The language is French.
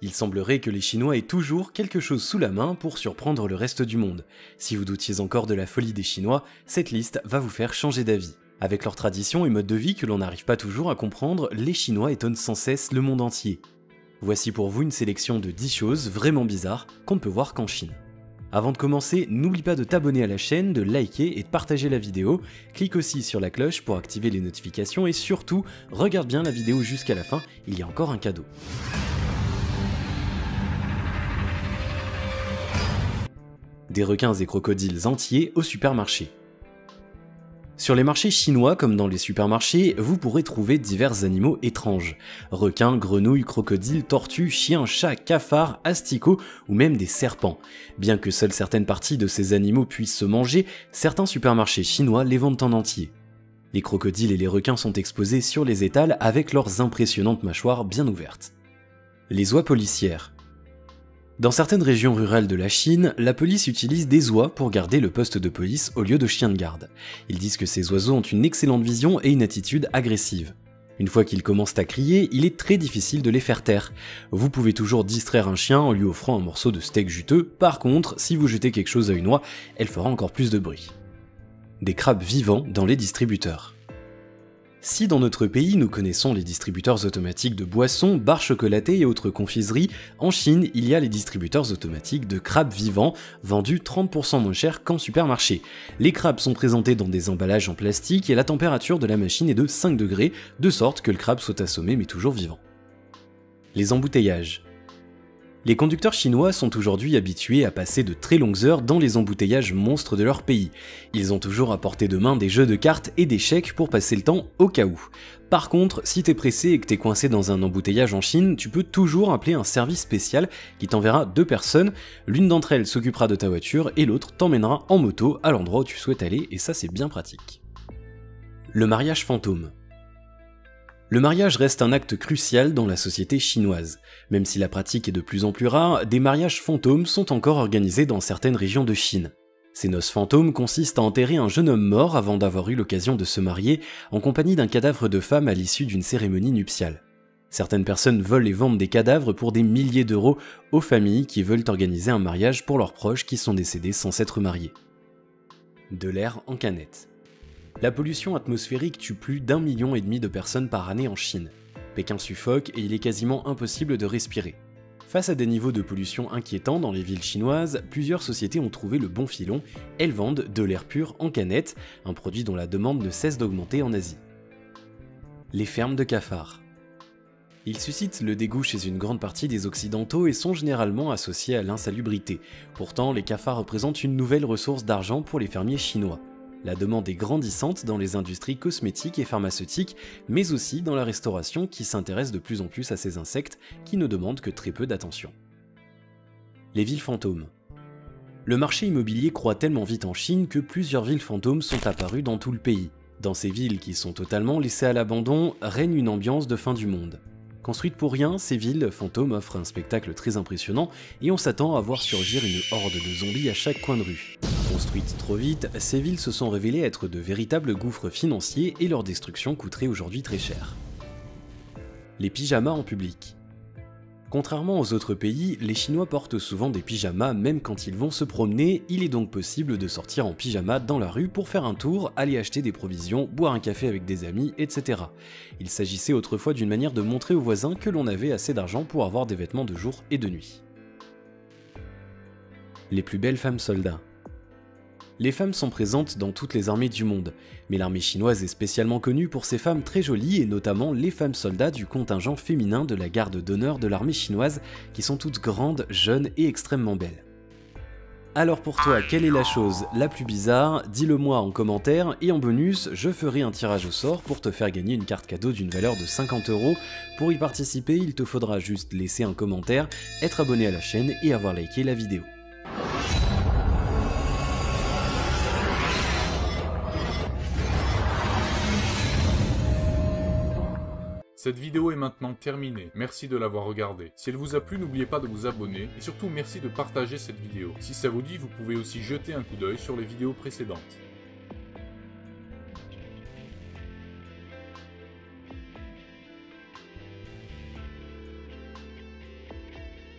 Il semblerait que les Chinois aient toujours quelque chose sous la main pour surprendre le reste du monde. Si vous doutiez encore de la folie des Chinois, cette liste va vous faire changer d'avis. Avec leurs traditions et modes de vie que l'on n'arrive pas toujours à comprendre, les Chinois étonnent sans cesse le monde entier. Voici pour vous une sélection de 10 choses vraiment bizarres qu'on ne peut voir qu'en Chine. Avant de commencer, n'oublie pas de t'abonner à la chaîne, de liker et de partager la vidéo. Clique aussi sur la cloche pour activer les notifications et surtout, regarde bien la vidéo jusqu'à la fin, il y a encore un cadeau. Des requins et crocodiles entiers au supermarché. Sur les marchés chinois comme dans les supermarchés, vous pourrez trouver divers animaux étranges. Requins, grenouilles, crocodiles, tortues, chiens, chats, cafards, asticots ou même des serpents. Bien que seules certaines parties de ces animaux puissent se manger, certains supermarchés chinois les vendent en entier. Les crocodiles et les requins sont exposés sur les étals avec leurs impressionnantes mâchoires bien ouvertes. Les oies policières. Dans certaines régions rurales de la Chine, la police utilise des oies pour garder le poste de police au lieu de chiens de garde. Ils disent que ces oiseaux ont une excellente vision et une attitude agressive. Une fois qu'ils commencent à crier, il est très difficile de les faire taire. Vous pouvez toujours distraire un chien en lui offrant un morceau de steak juteux, par contre, si vous jetez quelque chose à une oie, elle fera encore plus de bruit. Des crabes vivants dans les distributeurs. Si dans notre pays nous connaissons les distributeurs automatiques de boissons, barres chocolatées et autres confiseries, en Chine il y a les distributeurs automatiques de crabes vivants, vendus 30% moins cher qu'en supermarché. Les crabes sont présentés dans des emballages en plastique et la température de la machine est de 5 degrés, de sorte que le crabe soit assommé mais toujours vivant. Les embouteillages. Les conducteurs chinois sont aujourd'hui habitués à passer de très longues heures dans les embouteillages monstres de leur pays. Ils ont toujours à portée de main des jeux de cartes et des chèques pour passer le temps au cas où. Par contre, si t'es pressé et que t'es coincé dans un embouteillage en Chine, tu peux toujours appeler un service spécial qui t'enverra 2 personnes, l'une d'entre elles s'occupera de ta voiture et l'autre t'emmènera en moto à l'endroit où tu souhaites aller et ça c'est bien pratique. Le mariage fantôme. Le mariage reste un acte crucial dans la société chinoise. Même si la pratique est de plus en plus rare, des mariages fantômes sont encore organisés dans certaines régions de Chine. Ces noces fantômes consistent à enterrer un jeune homme mort avant d'avoir eu l'occasion de se marier en compagnie d'un cadavre de femme à l'issue d'une cérémonie nuptiale. Certaines personnes volent et vendent des cadavres pour des milliers d'euros aux familles qui veulent organiser un mariage pour leurs proches qui sont décédés sans s'être mariés. De l'air en canette. La pollution atmosphérique tue plus d'1,5 million de personnes par année en Chine. Pékin suffoque et il est quasiment impossible de respirer. Face à des niveaux de pollution inquiétants dans les villes chinoises, plusieurs sociétés ont trouvé le bon filon, elles vendent de l'air pur en canette, un produit dont la demande ne cesse d'augmenter en Asie. Les fermes de cafards. Ils suscitent le dégoût chez une grande partie des Occidentaux et sont généralement associés à l'insalubrité. Pourtant, les cafards représentent une nouvelle ressource d'argent pour les fermiers chinois. La demande est grandissante dans les industries cosmétiques et pharmaceutiques, mais aussi dans la restauration qui s'intéresse de plus en plus à ces insectes qui ne demandent que très peu d'attention. Les villes fantômes. Le marché immobilier croît tellement vite en Chine que plusieurs villes fantômes sont apparues dans tout le pays. Dans ces villes qui sont totalement laissées à l'abandon, règne une ambiance de fin du monde. Construites pour rien, ces villes fantômes offrent un spectacle très impressionnant et on s'attend à voir surgir une horde de zombies à chaque coin de rue. Construites trop vite, ces villes se sont révélées être de véritables gouffres financiers et leur destruction coûterait aujourd'hui très cher. Les pyjamas en public. Contrairement aux autres pays, les Chinois portent souvent des pyjamas même quand ils vont se promener, il est donc possible de sortir en pyjama dans la rue pour faire un tour, aller acheter des provisions, boire un café avec des amis, etc. Il s'agissait autrefois d'une manière de montrer aux voisins que l'on avait assez d'argent pour avoir des vêtements de jour et de nuit. Les plus belles femmes soldats. Les femmes sont présentes dans toutes les armées du monde, mais l'armée chinoise est spécialement connue pour ses femmes très jolies et notamment les femmes soldats du contingent féminin de la garde d'honneur de l'armée chinoise qui sont toutes grandes, jeunes et extrêmement belles. Alors pour toi, quelle est la chose la plus bizarre? Dis-le moi en commentaire et en bonus, je ferai un tirage au sort pour te faire gagner une carte cadeau d'une valeur de 50 €. Pour y participer, il te faudra juste laisser un commentaire, être abonné à la chaîne et avoir liké la vidéo. Cette vidéo est maintenant terminée, merci de l'avoir regardée. Si elle vous a plu, n'oubliez pas de vous abonner et surtout merci de partager cette vidéo. Si ça vous dit, vous pouvez aussi jeter un coup d'œil sur les vidéos précédentes.